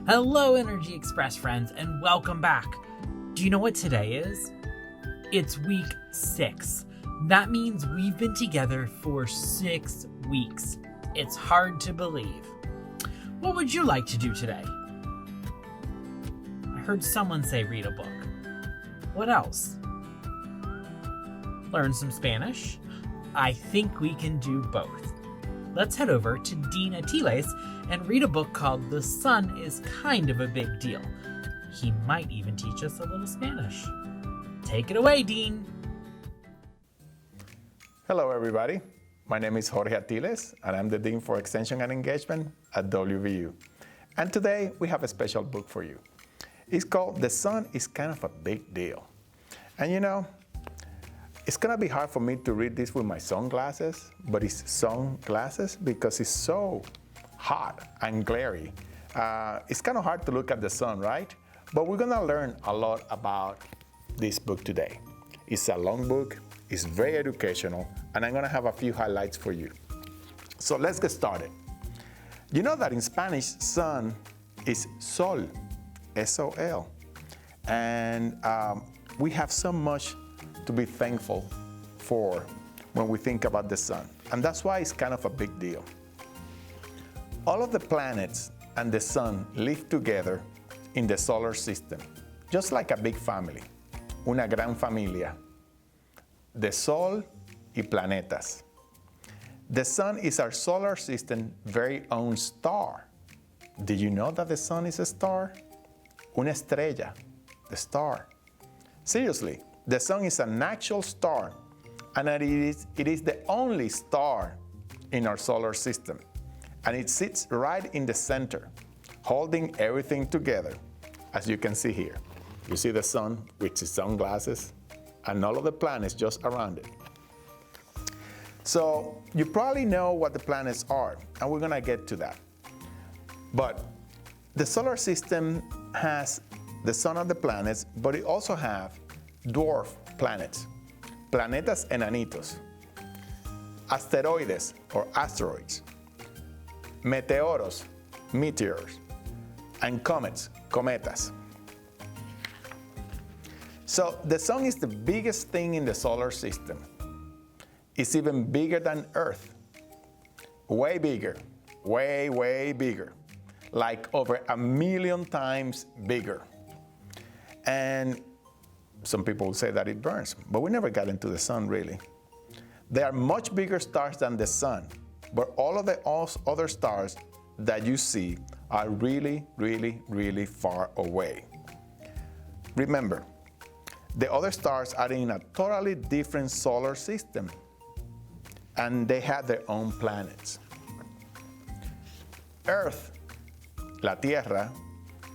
Hello, Energy Express friends, and welcome back. Do you know what today is? It's week 6. That means we've been together for 6 weeks. It's hard to believe. What would you like to do today? I heard someone say read a book. What else? Learn some Spanish? I think we can do both. Let's head over to Dean Atiles and read a book called The Sun is Kind of a Big Deal. He might even teach us a little Spanish. Take it away, Dean. Hello, everybody. My name is Jorge Atiles, and I'm the Dean for Extension and Engagement at WVU. And today, we have a special book for you. It's called The Sun is Kind of a Big Deal. And you know, it's gonna be hard for me to read this with my sunglasses, but it's sunglasses because it's so hot and glary. It's kind of hard to look at the sun, right? But we're gonna learn a lot about this book today. It's a long book, it's very educational, and I'm gonna have a few highlights for you. So let's get started. You know that in Spanish, sun is sol, S-O-L. And we have so much to be thankful for when we think about the sun. And that's why it's kind of a big deal. All of the planets and the sun live together in the solar system, just like a big family, una gran familia. The Sol y planetas. The sun is our solar system's very own star. Did you know that the sun is a star? Una estrella, the star. Seriously, the sun is an actual star, and it is the only star in our solar system. And it sits right in the center, holding everything together, as you can see here. You see the sun with its sunglasses, and all of the planets just around it. So you probably know what the planets are, and we're gonna get to that. But the solar system has the sun and the planets, but it also has dwarf planets, planetas enanitos, asteroides or asteroids, meteoros, meteors, and comets, cometas. So the sun is the biggest thing in the solar system. It's even bigger than Earth, way bigger, way, way bigger, like over 1 million times bigger. And some people say that it burns, but we never got into the sun really. There are much bigger stars than the sun, but all of the other stars that you see are really, really, really far away. Remember, the other stars are in a totally different solar system, and they have their own planets. Earth, la Tierra,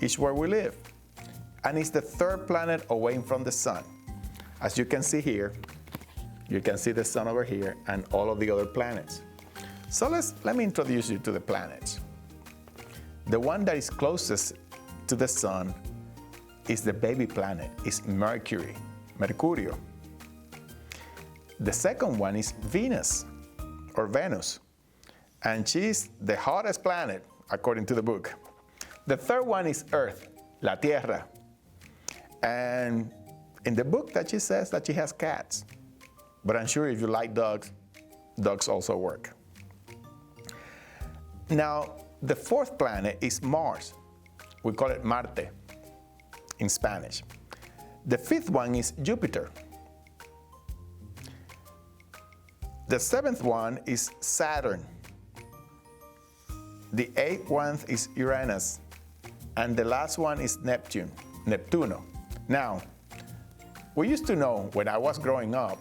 is where we live, and it's the third planet away from the sun. As you can see here, you can see the sun over here and all of the other planets. So let me introduce you to the planets. The one that is closest to the sun is the baby planet, is Mercury, Mercurio. The second one is Venus, or Venus, and she's the hottest planet, according to the book. The third one is Earth, la Tierra. And in the book that she says that she has cats, but I'm sure if you like dogs, dogs also work. Now, the fourth planet is Mars. We call it Marte in Spanish. The fifth one is Jupiter. The seventh one is Saturn. The eighth one is Uranus. And the last one is Neptune, Neptuno. Now, we used to know when I was growing up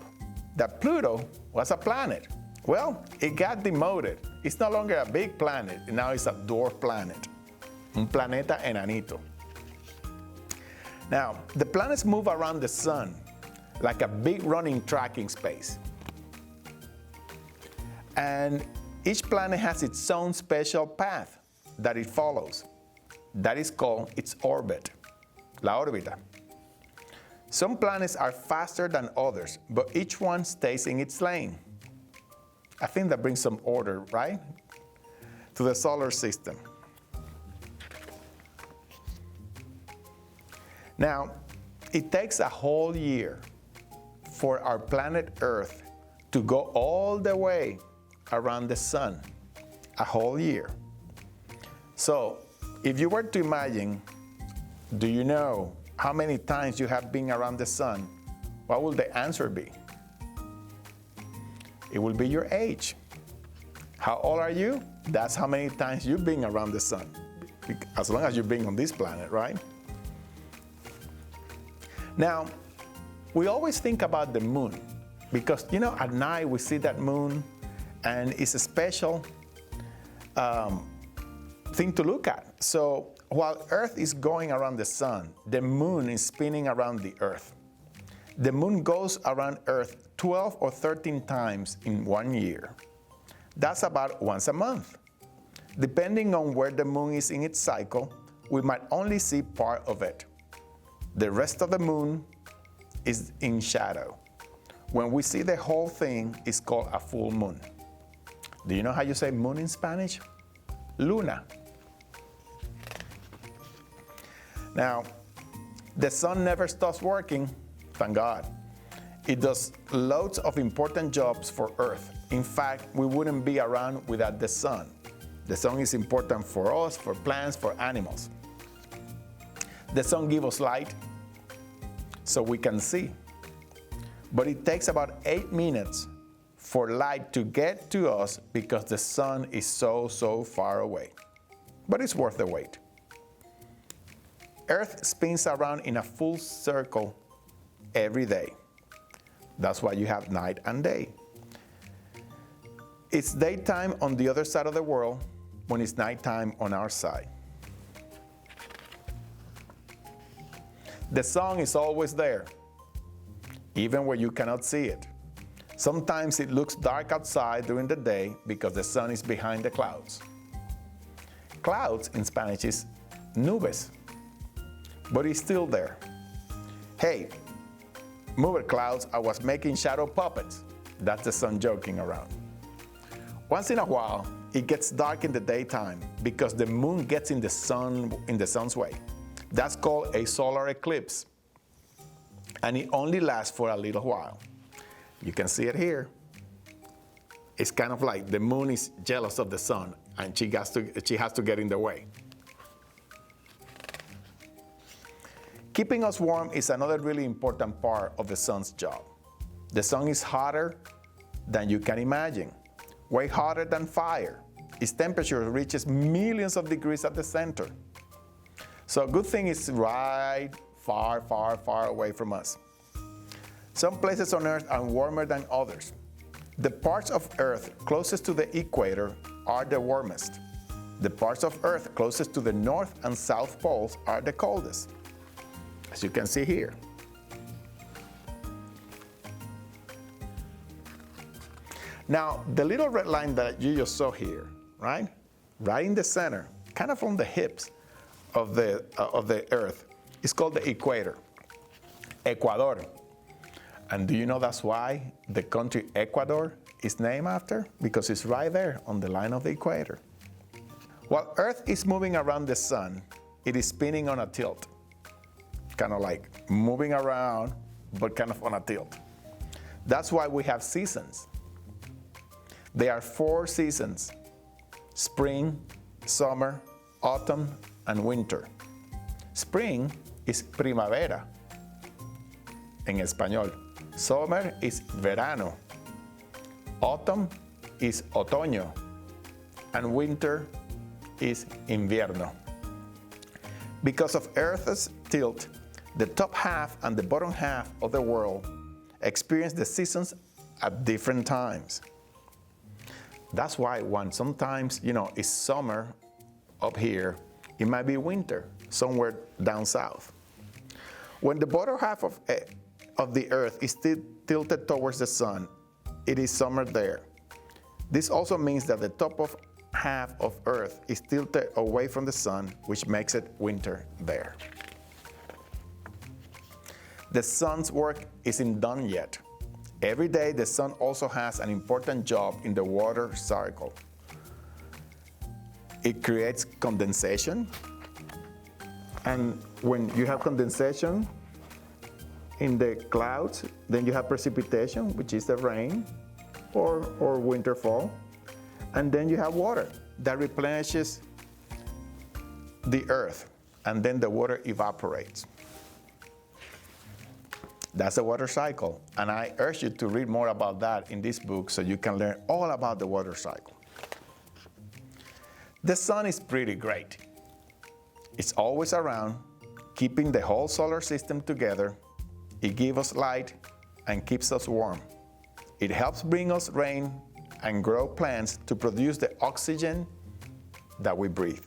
that Pluto was a planet. Well, it got demoted. It's no longer a big planet, now it's a dwarf planet, un planeta enanito. Now, the planets move around the sun like a big running track in space. And each planet has its own special path that it follows. That is called its orbit, la órbita. Some planets are faster than others, but each one stays in its lane. I think that brings some order, right, to the solar system. Now, it takes a whole year for our planet Earth to go all the way around the sun, a whole year. So, if you were to imagine, do you know how many times you have been around the sun? What will the answer be? It will be your age. How old are you? That's how many times you've been around the sun, as long as you've been on this planet, right? Now, we always think about the moon because, at night we see that moon and it's a special thing to look at. So while Earth is going around the sun, the moon is spinning around the Earth. The moon goes around Earth 12 or 13 times in 1 year. That's about once a month. Depending on where the moon is in its cycle, we might only see part of it. The rest of the moon is in shadow. When we see the whole thing, it's called a full moon. Do you know how you say moon in Spanish? Luna. Now, the sun never stops working, thank God. It does loads of important jobs for Earth. In fact, we wouldn't be around without the sun. The sun is important for us, for plants, for animals. The sun gives us light so we can see. But it takes about 8 minutes for light to get to us because the sun is so far away. But it's worth the wait. Earth spins around in a full circle every day. That's why you have night and day. It's daytime on the other side of the world when it's nighttime on our side. The sun is always there, even where you cannot see it. Sometimes it looks dark outside during the day because the sun is behind the clouds. Clouds in Spanish is nubes, but it's still there. Hey, move it, clouds, I was making shadow puppets. That's the sun joking around. Once in a while, it gets dark in the daytime because the moon gets in the sun's way. That's called a solar eclipse, and it only lasts for a little while. You can see it here. It's kind of like the moon is jealous of the sun, and she has to get in the way. Keeping us warm is another really important part of the sun's job. The sun is hotter than you can imagine, way hotter than fire. Its temperature reaches millions of degrees at the center. So a good thing is right far away from us. Some places on Earth are warmer than others. The parts of Earth closest to the equator are the warmest. The parts of Earth closest to the North and South poles are the coldest, as you can see here. Now, the little red line that you just saw here, right in the center, kind of on the hips of the Earth, is called the equator, Ecuador. And do you know that's why the country Ecuador is named after? Because it's right there on the line of the equator. While Earth is moving around the sun, it is spinning on a tilt, kind of like moving around, but kind of on a tilt. That's why we have seasons. There are 4 seasons: spring, summer, autumn, and winter. Spring is primavera en español. Summer is verano. Autumn is otoño. And winter is invierno. Because of Earth's tilt, the top half and the bottom half of the world experience the seasons at different times. That's why when sometimes, it's summer up here, it might be winter somewhere down south. When the bottom half of the Earth is tilted towards the sun, it is summer there. This also means that the top half of Earth is tilted away from the sun, which makes it winter there. The sun's work isn't done yet. Every day, the sun also has an important job in the water cycle. It creates condensation, and when you have condensation in the clouds, then you have precipitation, which is the rain or winter fall. And then you have water that replenishes the earth, and then the water evaporates. That's the water cycle. And I urge you to read more about that in this book so you can learn all about the water cycle. The sun is pretty great. It's always around, keeping the whole solar system together. It gives us light and keeps us warm. It helps bring us rain and grow plants to produce the oxygen that we breathe.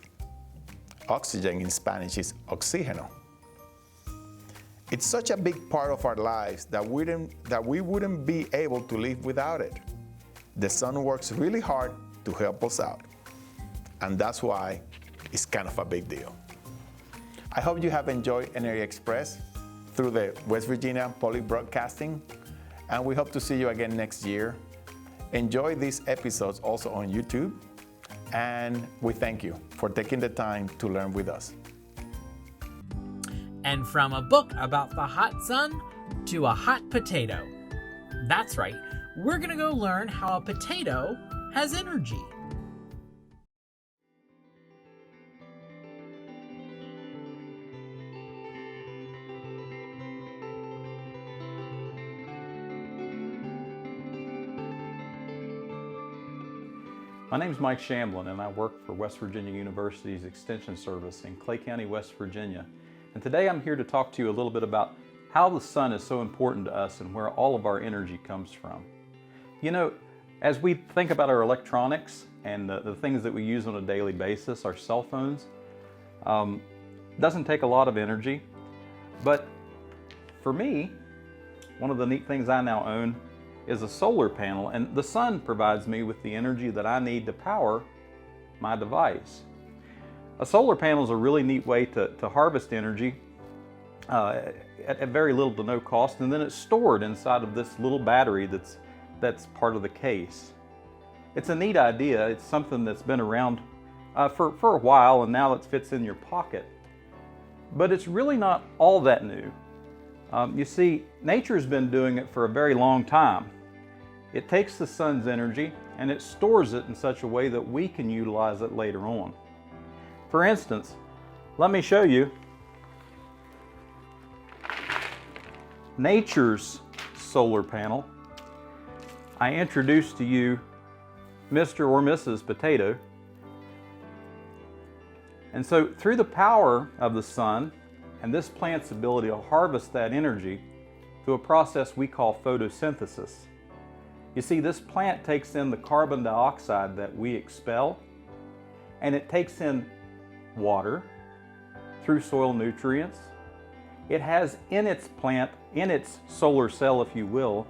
Oxygen in Spanish is oxígeno. It's such a big part of our lives that we wouldn't be able to live without it. The sun works really hard to help us out, and that's why it's kind of a big deal. I hope you have enjoyed Energy Express through the West Virginia Public Broadcasting, and we hope to see you again next year. Enjoy these episodes also on YouTube, and we thank you for taking the time to learn with us. And from a book about the hot sun to a hot potato. That's right, we're gonna go learn how a potato has energy. My name is Mike Shamblin, and I work for West Virginia University's Extension Service in Clay County, West Virginia. And today I'm here to talk to you a little bit about how the sun is so important to us and where all of our energy comes from. You know, as we think about our electronics and the things that we use on a daily basis, our cell phones, doesn't take a lot of energy. But for me, one of the neat things I now own is a solar panel, and the sun provides me with the energy that I need to power my device. A solar panel is a really neat way to harvest energy at very little to no cost, and then it's stored inside of this little battery that's part of the case. It's a neat idea. It's something that's been around for a while, and now it fits in your pocket. But it's really not all that new. You see, nature's been doing it for a very long time. It takes the sun's energy and it stores it in such a way that we can utilize it later on. For instance, let me show you nature's solar panel. I introduced to you Mr. or Mrs. Potato. And so through the power of the sun and this plant's ability to harvest that energy through a process we call photosynthesis. You see, this plant takes in the carbon dioxide that we expel, and it takes in water through soil nutrients. It has in its plant, in its solar cell, if you will,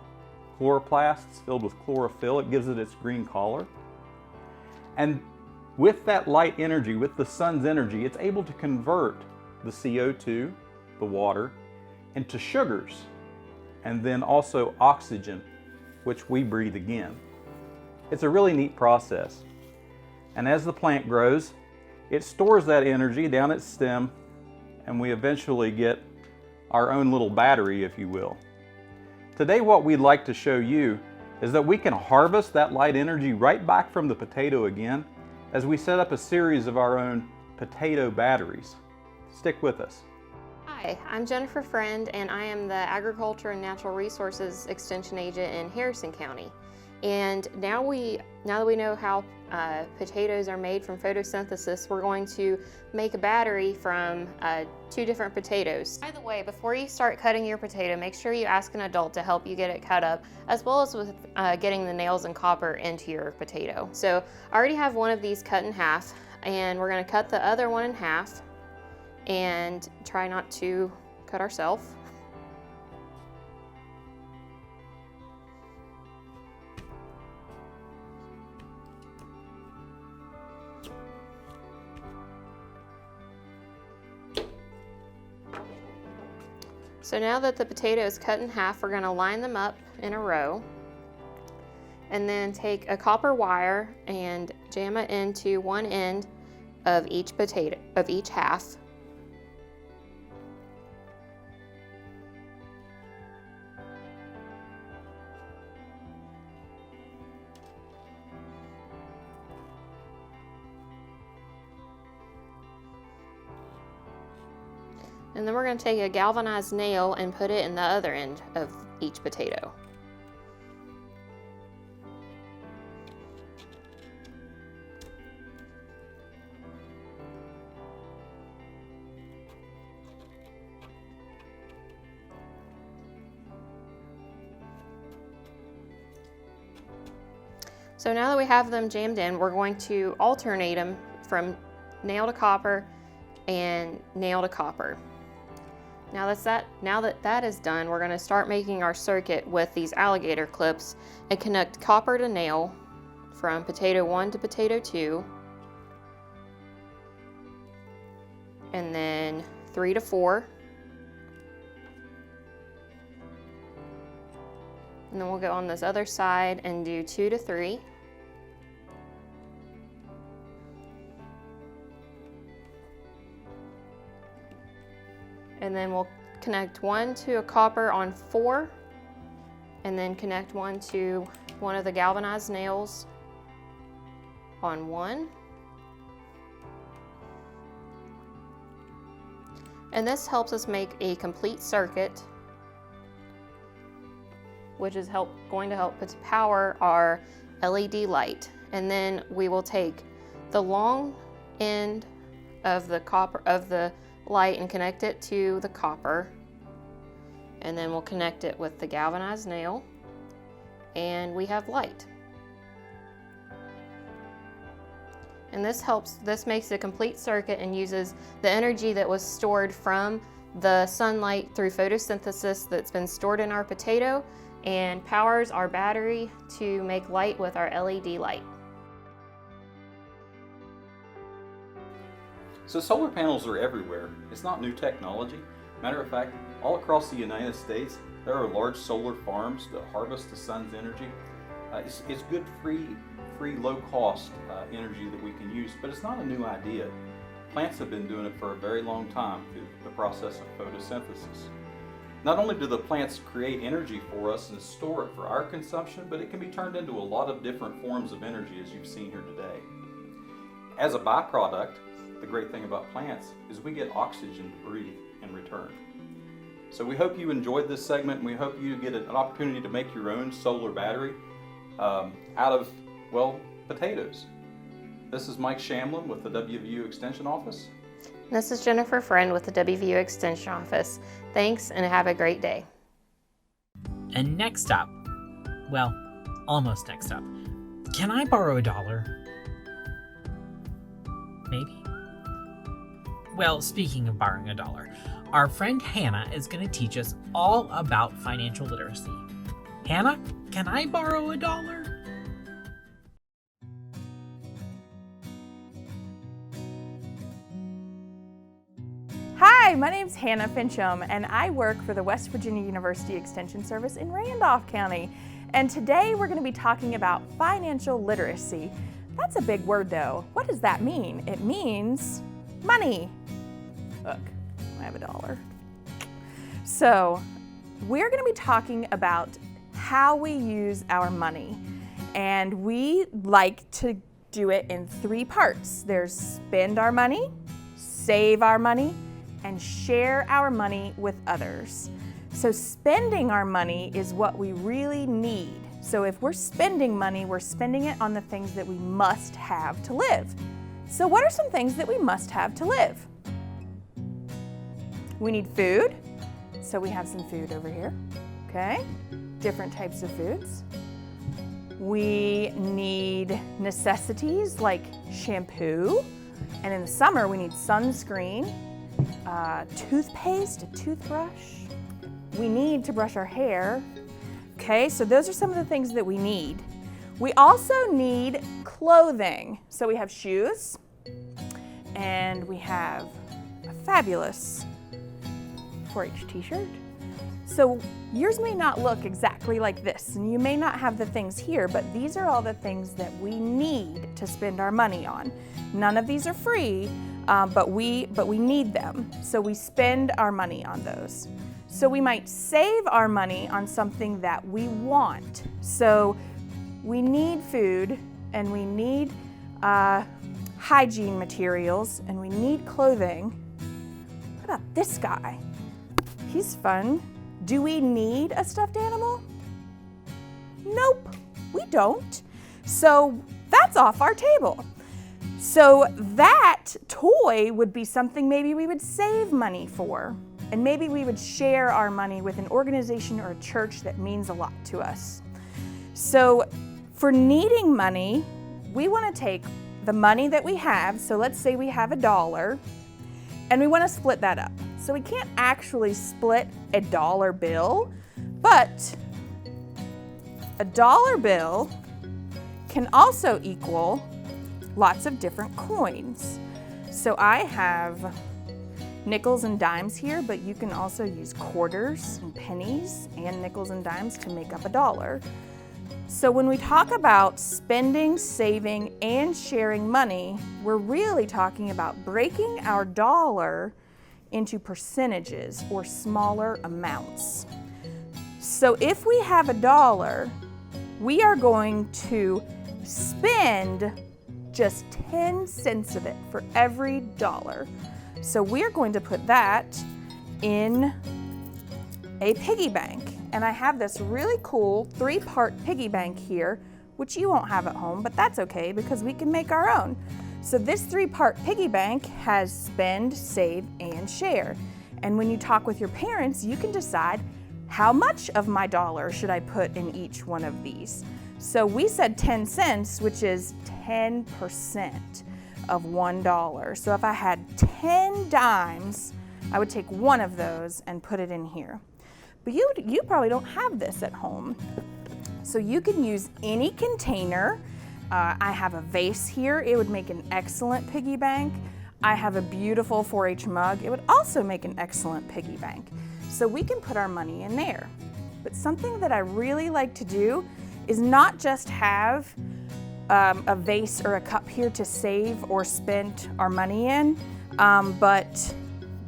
chloroplasts filled with chlorophyll. It gives it its green color. And with that light energy, with the sun's energy, it's able to convert the CO2, the water, into sugars, and then also oxygen, which we breathe again. It's a really neat process. And as the plant grows, it stores that energy down its stem, and we eventually get our own little battery, if you will. Today, what we'd like to show you is that we can harvest that light energy right back from the potato again as we set up a series of our own potato batteries. Stick with us. Hi, I'm Jennifer Friend, and I am the Agriculture and Natural Resources Extension Agent in Harrison County. And now that we know how potatoes are made from photosynthesis, we're going to make a battery from 2 different potatoes. By the way, before you start cutting your potato, make sure you ask an adult to help you get it cut up, as well as with getting the nails and copper into your potato. So I already have one of these cut in half, and we're going to cut the other one in half and try not to cut ourselves. So now that the potato is cut in half, we're going to line them up in a row and then take a copper wire and jam it into one end of each potato, of each half. And then we're going to take a galvanized nail and put it in the other end of each potato. So now that we have them jammed in, we're going to alternate them from nail to copper and nail to copper. Now that that is done, we're going to start making our circuit with these alligator clips and connect copper to nail from potato 1 to potato 2, and then 3 to 4, and then we'll go on this other side and do 2 to 3. And then we'll connect one to a copper on 4, and then connect one to one of the galvanized nails on 1. And this helps us make a complete circuit, which is going to help to power our LED light. And then we will take the long end of the light and connect it to the copper, and then we'll connect it with the galvanized nail, and we have light. And this makes a complete circuit and uses the energy that was stored from the sunlight through photosynthesis that's been stored in our potato, and powers our battery to make light with our LED light. So solar panels are everywhere. It's not new technology. Matter of fact, all across the United States, there are large solar farms that harvest the sun's energy. It's good, free, low-cost energy that we can use, but it's not a new idea. Plants have been doing it for a very long time through the process of photosynthesis. Not only do the plants create energy for us and store it for our consumption, but it can be turned into a lot of different forms of energy, as you've seen here today. As a byproduct, the great thing about plants is we get oxygen to breathe in return. So we hope you enjoyed this segment, and we hope you get an opportunity to make your own solar battery out of, well, potatoes. This is Mike Shamlin with the WVU Extension Office. This is Jennifer Friend with the WVU Extension Office. Thanks, and have a great day. And next up, well, almost next up, can I borrow $1? Maybe? Well, speaking of borrowing $1, our friend Hannah is going to teach us all about financial literacy. Hannah, can I borrow $1? Hi, my name's Hannah Fincham, and I work for the West Virginia University Extension Service in Randolph County. And today we're going to be talking about financial literacy. That's a big word though. What does that mean? It means money. Look, I have $1. So we're going to be talking about how we use our money. And we like to do it in 3 parts. There's spend our money, save our money, and share our money with others. So spending our money is what we really need. So if we're spending money, we're spending it on the things that we must have to live. So what are some things that we must have to live? We need food. So we have some food over here, okay? Different types of foods. We need necessities like shampoo. And in the summer, we need sunscreen, toothpaste, a toothbrush. We need to brush our hair. Okay, so those are some of the things that we need. We also need clothing. So we have shoes, and we have a fabulous 4-H t-shirt. So yours may not look exactly like this, and you may not have the things here, but these are all the things that we need to spend our money on. None of these are free, but we need them. So we spend our money on those. So we might save our money on something that we want. So we need food, and we need hygiene materials, and we need clothing. about this guy? He's fun. Do we need a stuffed animal? Nope, we don't. So that's off our table. So that toy would be something maybe we would save money for. And maybe we would share our money with an organization or a church that means a lot to us. So for needing money, we want to take the money that we have, so let's say we have $1, and we want to split that up. So we can't actually split a dollar bill, but a dollar bill can also equal lots of different coins. So I have nickels and dimes here, but you can also use quarters and pennies and nickels and dimes to make up a dollar. So when we talk about spending, saving, and sharing money, we're really talking about breaking our dollar into percentages or smaller amounts. So if we have $1, we are going to spend just 10 cents of it for every dollar. So we're going to put that in a piggy bank. And I have this really cool 3-part piggy bank here, which you won't have at home, but that's okay because we can make our own. So this 3-part piggy bank has spend, save, and share. And when you talk with your parents, you can decide how much of my dollar should I put in each one of these. So we said 10 cents, which is 10% of $1. So if I had 10 dimes, I would take one of those and put it in here. But you probably don't have this at home. So you can use any container. I have a vase here. It would make an excellent piggy bank. I have a beautiful 4-H mug. It would also make an excellent piggy bank. So we can put our money in there. But something that I really like to do is not just have a vase or a cup here to save or spend our money in, but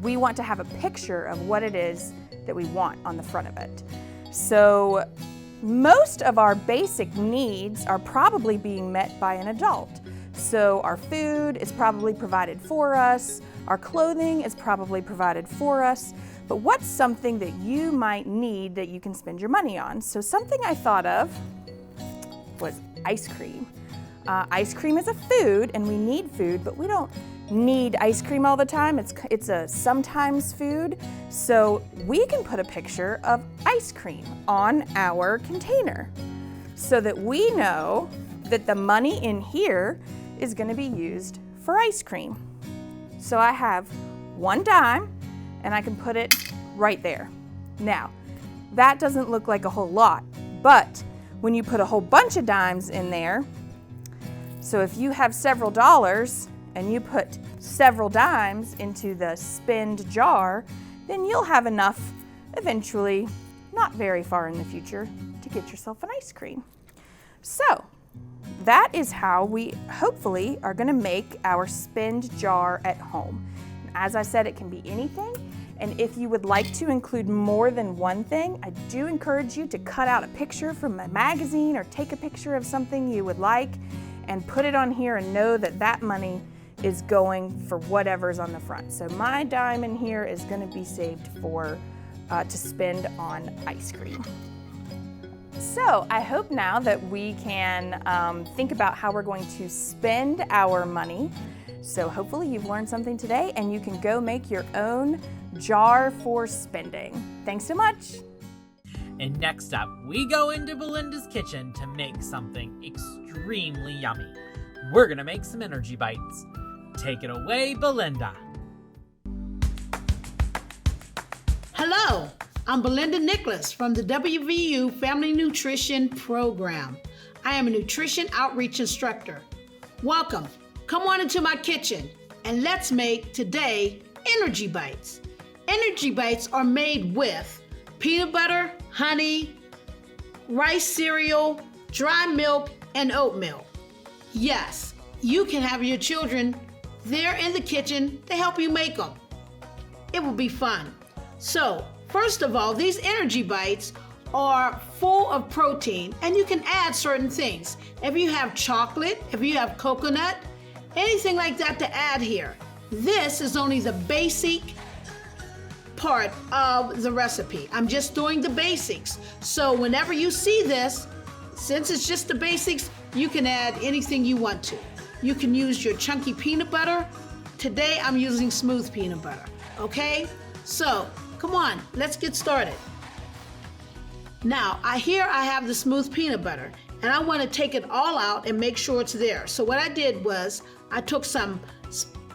we want to have a picture of what it is that we want on the front of it. So most of our basic needs are probably being met by an adult. So our food is probably provided for us, our clothing is probably provided for us, but what's something that you might need that you can spend your money on? So something I thought of was ice cream. Ice cream is a food and we need food, but we don't need ice cream all the time. It's a sometimes food. So we can put a picture of ice cream on our container so that we know that the money in here is going to be used for ice cream. So I have 1 dime and I can put it right there. Now, that doesn't look like a whole lot, but when you put a whole bunch of dimes in there, so if you have several dollars and you put several dimes into the spend jar, then you'll have enough eventually, not very far in the future, to get yourself an ice cream. So that is how we hopefully are going to make our spend jar at home. As I said, it can be anything. And if you would like to include more than one thing, I do encourage you to cut out a picture from a magazine or take a picture of something you would like and put it on here and know that that money is going for whatever's on the front. So my dime in here is going to be saved for to spend on ice cream. So I hope now that we can think about how we're going to spend our money. So hopefully you've learned something today and you can go make your own jar for spending. Thanks so much. And next up, we go into Belinda's kitchen to make something extremely yummy. We're gonna make some energy bites. Take it away, Belinda. Hello, I'm Belinda Nicholas from the WVU Family Nutrition Program. I am a nutrition outreach instructor. Welcome. Come on into my kitchen and let's make today energy bites. Energy bites are made with peanut butter, honey, rice cereal, dry milk, and oatmeal. Yes, you can have your children there in the kitchen to help you make them. It will be fun. So, first of all, these energy bites are full of protein and you can add certain things. If you have chocolate, if you have coconut, anything like that to add here. This is only the basic part of the recipe. I'm just doing the basics. So whenever you see this, since it's just the basics, you can add anything you want to. You can use your chunky peanut butter. Today I'm using smooth peanut butter, okay? So come on, let's get started. Now, I have the smooth peanut butter, and I want to take it all out and make sure it's there. So what I did was I took some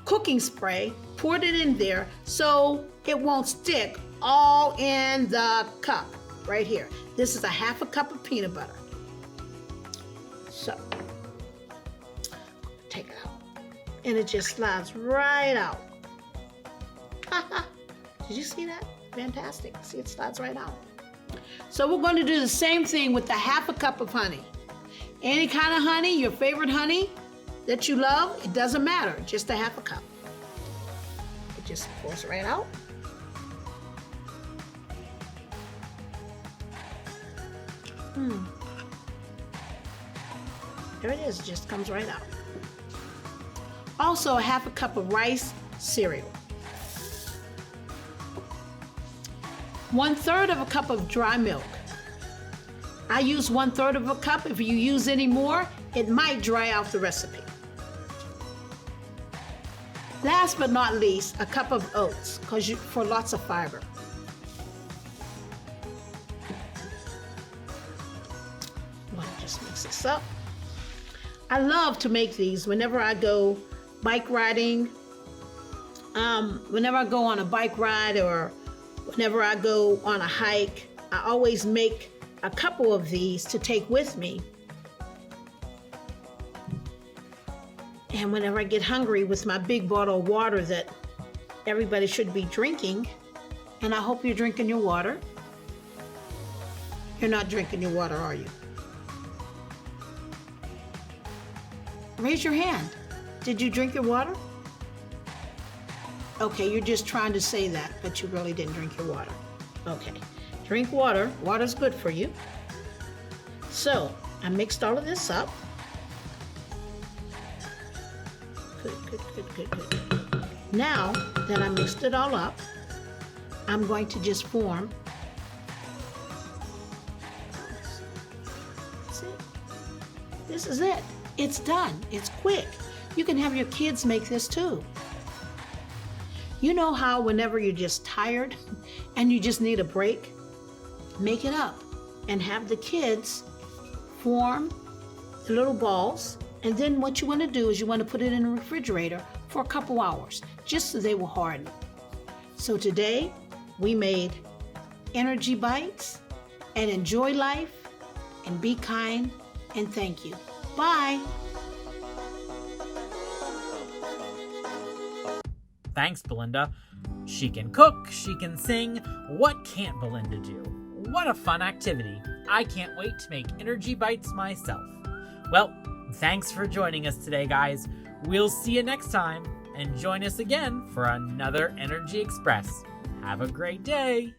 cooking spray, poured it in there so it won't stick all in the cup right here. This is a half a cup of peanut butter. So, take it out. And it just slides right out. Did you see that? Fantastic. See, it slides right out. So we're going to do the same thing with the half a cup of honey. Any kind of honey, your favorite honey that you love, it doesn't matter, just a half a cup. It just pours right out. There it is, it just comes right out. Also a half a cup of rice cereal. 1/3 of a cup of dry milk. I use 1/3 of a cup. If you use any more, it might dry out the recipe. Last but not least, a cup of oats, for lots of fiber. Just mix this up. I love to make these whenever I go bike riding, whenever I go on a bike ride or whenever I go on a hike. I always make a couple of these to take with me. And whenever I get hungry with my big bottle of water that everybody should be drinking, and I hope you're drinking your water. You're not drinking your water, are you? Raise your hand. Did you drink your water? Okay, you're just trying to say that, but you really didn't drink your water. Okay, drink water. Water's good for you. So, I mixed all of this up. Good. Now that I mixed it all up, I'm going to just form. That's it. This is it. It's done. It's quick. You can have your kids make this too. You know how whenever you're just tired and you just need a break, make it up and have the kids form the little balls. And then what you want to do is you want to put it in the refrigerator for a couple hours, just so they will harden. So today we made energy bites, and enjoy life and be kind and thank you. Bye. Thanks, Belinda. She can cook, she can sing. What can't Belinda do? What a fun activity. I can't wait to make energy bites myself. Well, thanks for joining us today, guys. We'll see you next time, and join us again for another Energy Express. Have a great day.